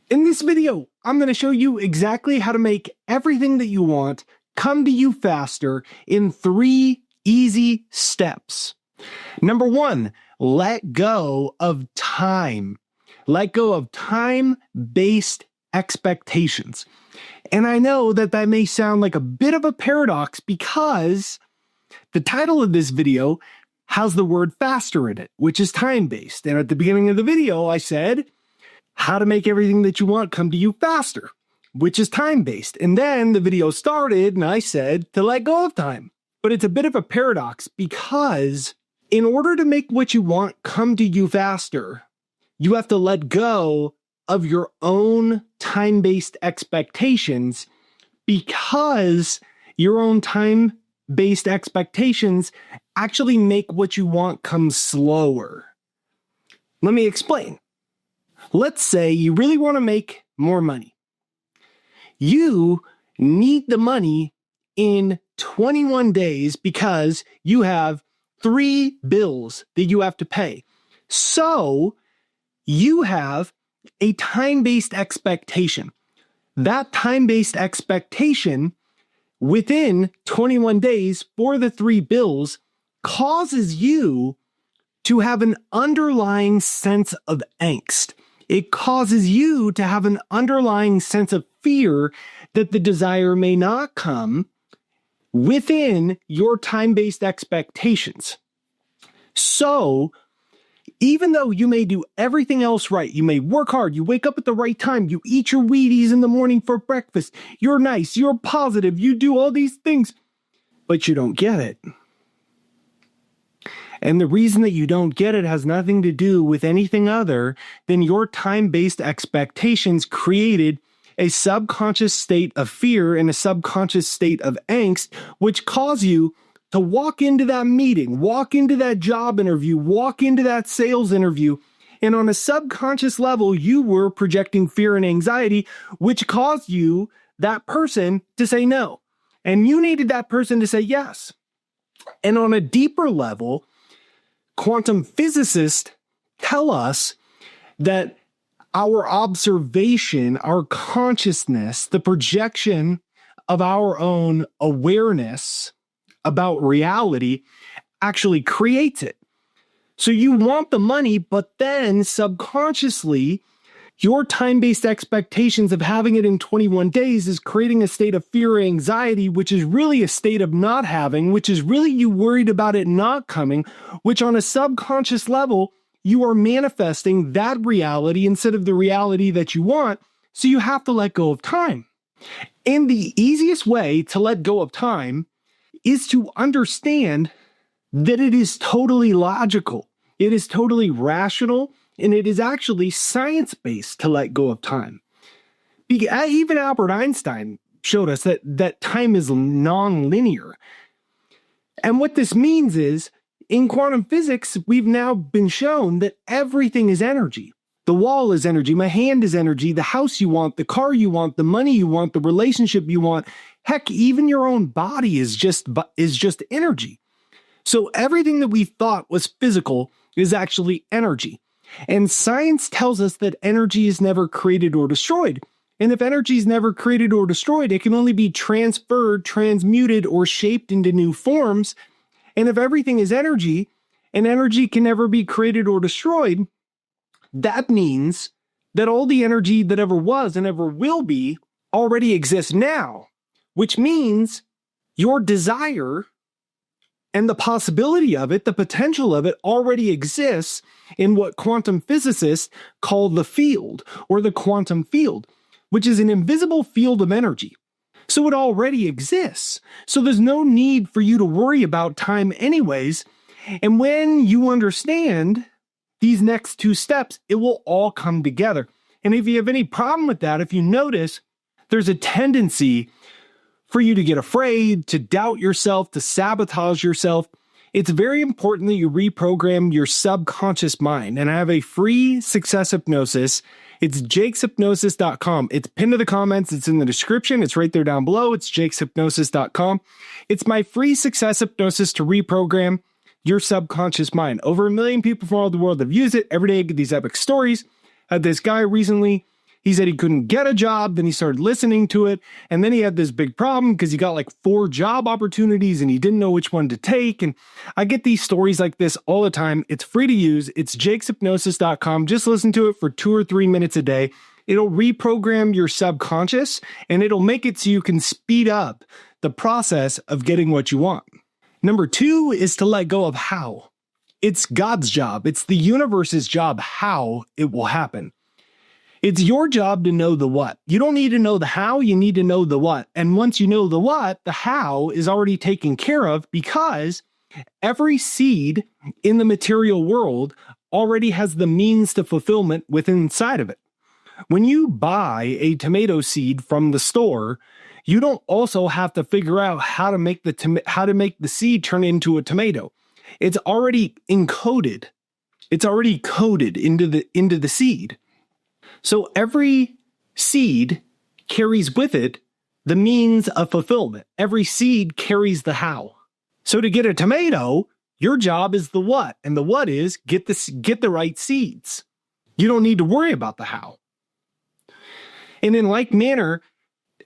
In this video, I'm going to show you exactly how to make everything that you want come to you faster in 3 easy steps. Number 1, let go of time. Let go of time-based expectations. And I know that that may sound like a bit of a paradox because the title of this video has the word faster in it, which is time-based. And at the beginning of the video, I said, how to make everything that you want come to you faster, which is time-based. And then the video started and I said to let go of time. But it's a bit of a paradox because in order to make what you want come to you faster, you have to let go of your own time-based expectations because your own time-based expectations actually make what you want come slower. Let me explain. Let's say you really want to make more money. You need the money in 21 days because you have 3 bills that you have to pay. So you have a time-based expectation. That time-based expectation within 21 days for the 3 bills causes you to have an underlying sense of angst. It causes you to have an underlying sense of fear that the desire may not come within your time-based expectations. So, even though you may do everything else right, you may work hard, you wake up at the right time, you eat your Wheaties in the morning for breakfast, you're nice, you're positive, you do all these things, but you don't get it. And the reason that you don't get it has nothing to do with anything other than your time-based expectations created a subconscious state of fear and a subconscious state of angst, which cause you to walk into that meeting, walk into that job interview, walk into that sales interview, and on a subconscious level, you were projecting fear and anxiety, which caused you, that person, to say no. And you needed that person to say yes. And on a deeper level, quantum physicists tell us that our observation, our consciousness, the projection of our own awareness about reality actually creates it. So you want the money, but then subconsciously, your time-based expectations of having it in 21 days is creating a state of fear or anxiety, which is really a state of not having, which is really you worried about it not coming, which on a subconscious level, you are manifesting that reality instead of the reality that you want, so you have to let go of time. And the easiest way to let go of time is to understand that it is totally logical, it is totally rational, and it is actually science-based to let go of time. Even Albert Einstein showed us that time is non-linear. And what this means is, in quantum physics, we've now been shown that everything is energy. The wall is energy, my hand is energy, the house you want, the car you want, the money you want, the relationship you want. Heck, even your own body is just energy. So everything that we thought was physical is actually energy. And science tells us that energy is never created or destroyed. And if energy is never created or destroyed, it can only be transferred, transmuted, or shaped into new forms. And if everything is energy, and energy can never be created or destroyed, that means that all the energy that ever was and ever will be already exists now, which means your desire and the possibility of it, the potential of it, already exists in what quantum physicists call the field, or the quantum field, which is an invisible field of energy. So it already exists. So there's no need for you to worry about time anyways. And when you understand these next 2 steps, it will all come together. And if you have any problem with that, if you notice, there's a tendency for you to get afraid, to doubt yourself, to sabotage yourself. It's very important that you reprogram your subconscious mind. And I have a free success hypnosis. It's jakeshypnosis.com. It's pinned to the comments. It's in the description. It's right there down below. It's jakeshypnosis.com. It's my free success hypnosis to reprogram your subconscious mind. Over 1 million people from all over the world have used it. Every day I get these epic stories. Had this guy recently, He said he couldn't get a job. Then he started listening to it. And then he had this big problem because he got like 4 job opportunities and he didn't know which one to take. And I get these stories like this all the time. It's free to use. It's jakeshypnosis.com. Just listen to it for 2 or 3 minutes a day. It'll reprogram your subconscious and it'll make it so you can speed up the process of getting what you want. Number 2 is to let go of how. It's God's job. It's the universe's job how it will happen. It's your job to know the what. You don't need to know the how, you need to know the what. And once you know the what, the how is already taken care of because every seed in the material world already has the means to fulfillment within inside of it. When you buy a tomato seed from the store, you don't also have to figure out how to make the seed turn into a tomato. It's already encoded. It's already coded into the seed. So every seed carries with it the means of fulfillment. Every seed carries the how. So to get a tomato, your job is the what, and the what is get the right seeds. You don't need to worry about the how. And in like manner,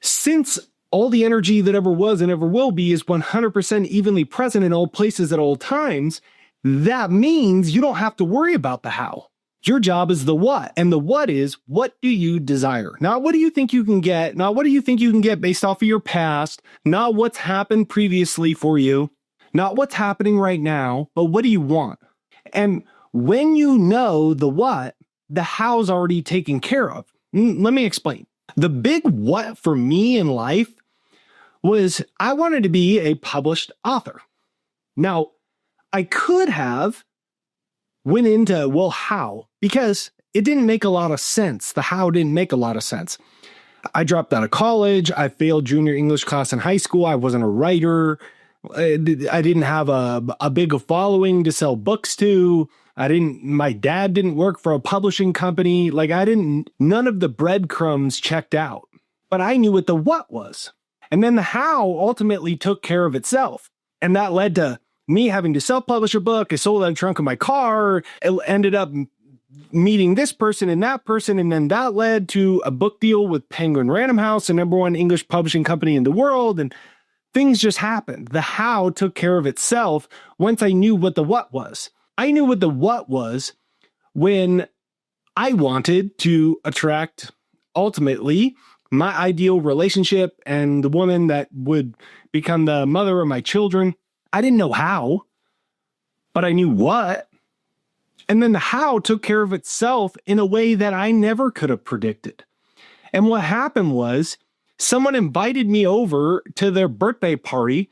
since all the energy that ever was and ever will be is 100% evenly present in all places at all times, that means you don't have to worry about the how. Your job is the what, and the what is, what do you desire? Not what do you think you can get, not what do you think you can get based off of your past, not what's happened previously for you, not what's happening right now, but what do you want? And when you know the what, the how's already taken care of. Let me explain. The big what for me in life was I wanted to be a published author. Now, I could have went into, well, how? Because it didn't make a lot of sense. The how didn't make a lot of sense. I dropped out of college. I failed junior English class in high school. I wasn't a writer. I didn't have a big following to sell books to. My dad didn't work for a publishing company. None of the breadcrumbs checked out. But I knew what the what was. And then the how ultimately took care of itself. And that led to me having to self-publish a book. I sold it in the trunk of my car. It ended up meeting this person and that person. And then that led to a book deal with Penguin Random House, the #1 English publishing company in the world. And things just happened. The how took care of itself once I knew what the what was. I knew what the what was when I wanted to attract, ultimately, my ideal relationship and the woman that would become the mother of my children. I didn't know how, but I knew what. And then the how took care of itself in a way that I never could have predicted. And what happened was someone invited me over to their birthday party.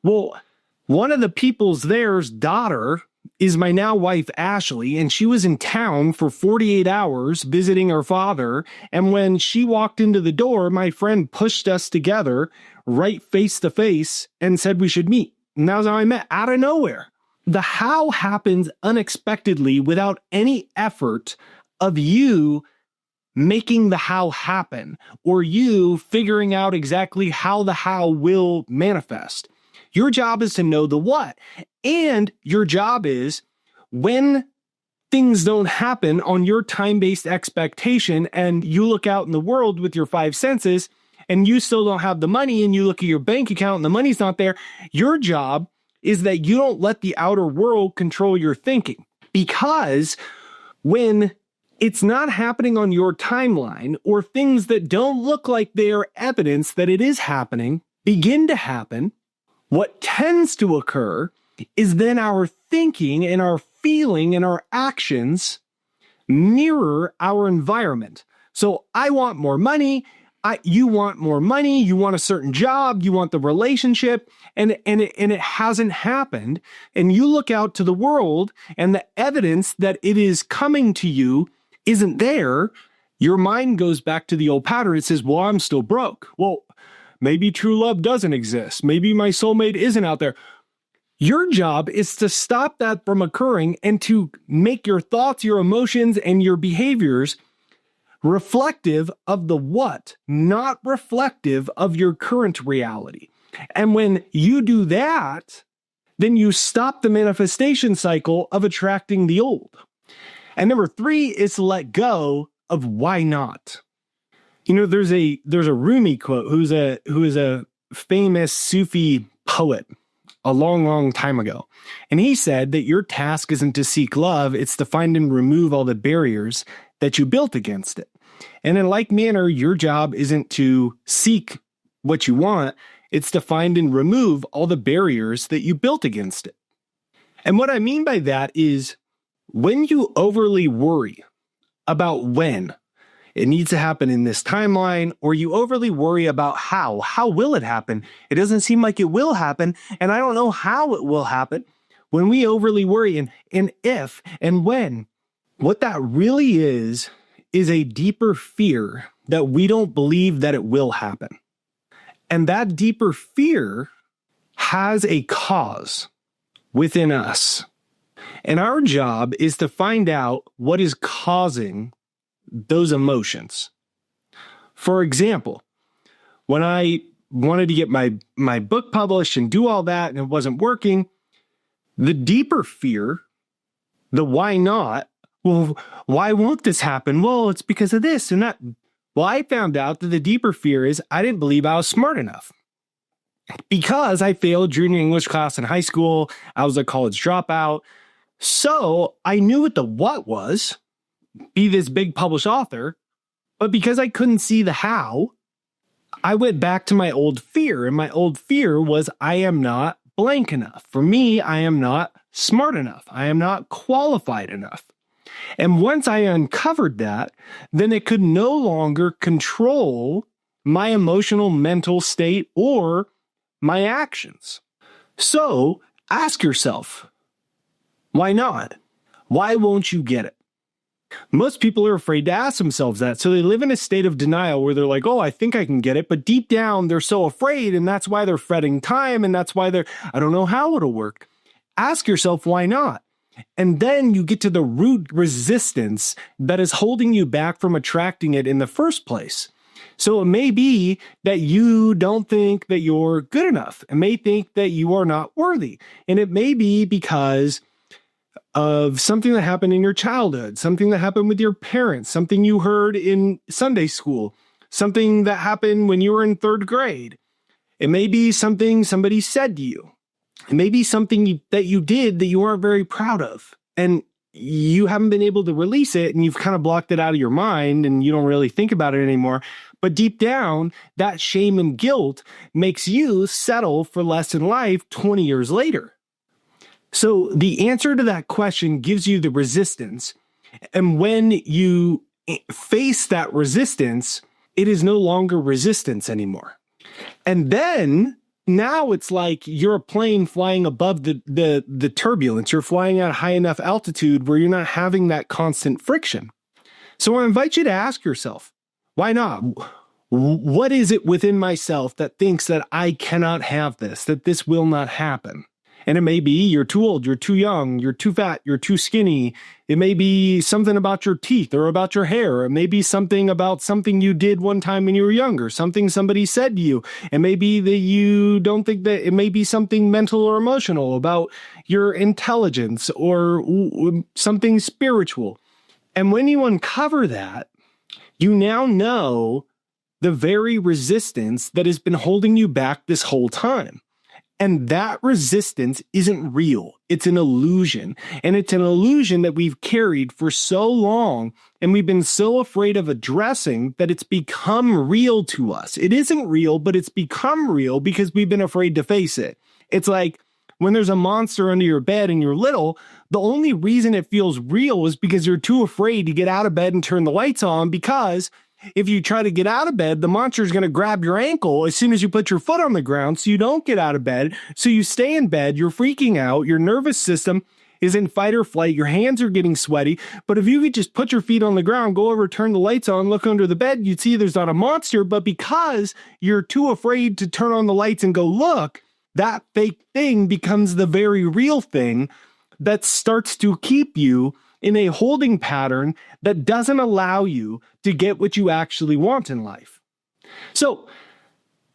Well, one of the people's there's daughter is my now wife, Ashley, and she was in town for 48 hours visiting her father. And when she walked into the door, my friend pushed us together right face to face and said we should meet. And that was how I met, out of nowhere. The how happens unexpectedly without any effort of you making the how happen or you figuring out exactly how the how will manifest. Your job is to know the what. And your job is when things don't happen on your time-based expectation and you look out in the world with your 5 senses and you still don't have the money and you look at your bank account and the money's not there, your job is that you don't let the outer world control your thinking. Because when it's not happening on your timeline or things that don't look like they are evidence that it is happening begin to happen, what tends to occur is then our thinking and our feeling and our actions mirror our environment. So I want more money. You want more money. You want a certain job. You want the relationship. And it hasn't happened. And you look out to the world and the evidence that it is coming to you isn't there. Your mind goes back to the old pattern. It says, well, I'm still broke. Well, maybe true love doesn't exist. Maybe my soulmate isn't out there. Your job is to stop that from occurring and to make your thoughts, your emotions, and your behaviors reflective of the what, not reflective of your current reality. And when you do that, then you stop the manifestation cycle of attracting the old. And number 3 is to let go of why not. There's a Rumi quote who is a famous Sufi poet a long, long time ago. And he said that your task isn't to seek love, it's to find and remove all the barriers that you built against it. And in like manner, your job isn't to seek what you want, it's to find and remove all the barriers that you built against it. And what I mean by that is when you overly worry about when it needs to happen in this timeline, or you overly worry about how will it happen? It doesn't seem like it will happen, and I don't know how it will happen. When we overly worry and if and when, what that really is a deeper fear that we don't believe that it will happen. And that deeper fear has a cause within us. And our job is to find out what is causing those emotions. For example, when I wanted to get my book published and do all that and it wasn't working, the deeper fear, the why not, well, why won't this happen? Well, it's because of this and that. Well, I found out that the deeper fear is I didn't believe I was smart enough. Because I failed junior English class in high school, I was a college dropout. So I knew what the what was, be this big published author, but because I couldn't see the how, I went back to my old fear, and my old fear was I am not blank enough. For me, I am not smart enough. I am not qualified enough. And once I uncovered that, then it could no longer control my emotional mental state or my actions. So ask yourself, why not? Why won't you get it? Most people are afraid to ask themselves that, so they live in a state of denial where they're like, oh, I think I can get it, but deep down, they're so afraid, and that's why they're fretting time, and that's why I don't know how it'll work. Ask yourself, why not? And then you get to the root resistance that is holding you back from attracting it in the first place. So it may be that you don't think that you're good enough. It may think that you are not worthy. And it may be because of something that happened in your childhood, something that happened with your parents, something you heard in Sunday school, something that happened when you were in third grade. It may be something somebody said to you. It may be something that you did that you aren't very proud of, and you haven't been able to release it, and you've kind of blocked it out of your mind, and you don't really think about it anymore. But deep down, that shame and guilt makes you settle for less in life 20 years later. So the answer to that question gives you the resistance. And when you face that resistance, it is no longer resistance anymore. And then now it's like you're a plane flying above the turbulence. You're flying at a high enough altitude where you're not having that constant friction. So I invite you to ask yourself, why not? What is it within myself that thinks that I cannot have this, that this will not happen? And it may be you're too old, you're too young, you're too fat, you're too skinny. It may be something about your teeth or about your hair. It may be something about something you did one time when you were younger, something somebody said to you. It may be that you don't think that it may be something mental or emotional about your intelligence or something spiritual. And when you uncover that, you now know the very resistance that has been holding you back this whole time. And that resistance isn't real. It's an illusion. And it's an illusion that we've carried for so long and we've been so afraid of addressing that it's become real to us. It isn't real, but it's become real because we've been afraid to face it. It's like when there's a monster under your bed and you're little, the only reason it feels real is because you're too afraid to get out of bed and turn the lights on, because if you try to get out of bed, the monster is going to grab your ankle as soon as you put your foot on the ground, so you don't get out of bed. So you stay in bed, you're freaking out, your nervous system is in fight or flight, your hands are getting sweaty. But if you could just put your feet on the ground, go over, turn the lights on, look under the bed, you'd see there's not a monster. But because you're too afraid to turn on the lights and go look, that fake thing becomes the very real thing that starts to keep you in a holding pattern that doesn't allow you to get what you actually want in life. So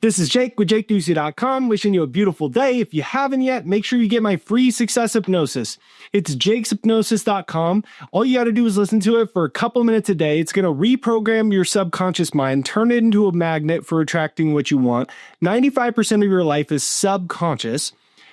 This is Jake with JakeDucey.com, wishing you a beautiful day. If you haven't yet, make sure you get my free success hypnosis. It's jakeshypnosis.com. All you got to do is listen to it for a couple minutes a day. It's going to reprogram your subconscious mind, turn it into a magnet for attracting what you want. 95% of your life is subconscious.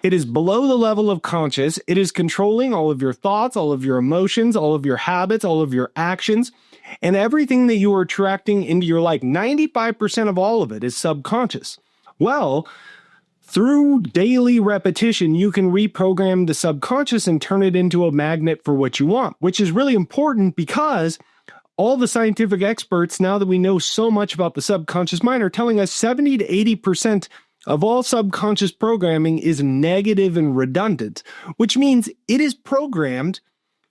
It is below the level of conscious. It is controlling all of your thoughts, all of your emotions, all of your habits, all of your actions, and everything that you are attracting into your life. 95% of all of it is subconscious. Well, through daily repetition, you can reprogram the subconscious and turn it into a magnet for what you want, which is really important because all the scientific experts, now that we know so much about the subconscious mind, are telling us 70 to 80% of all subconscious programming is negative and redundant, which means it is programmed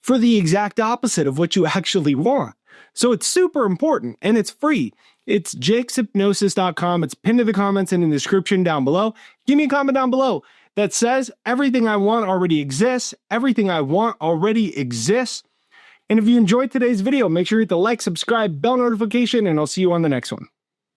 for the exact opposite of what you actually want. So it's super important and it's free. It's jakeshypnosis.com. It's pinned to the comments and in the description down below. Give me a comment down below that says everything I want already exists. Everything I want already exists. And if you enjoyed today's video, make sure you hit the like, subscribe, bell notification, and I'll see you on the next one.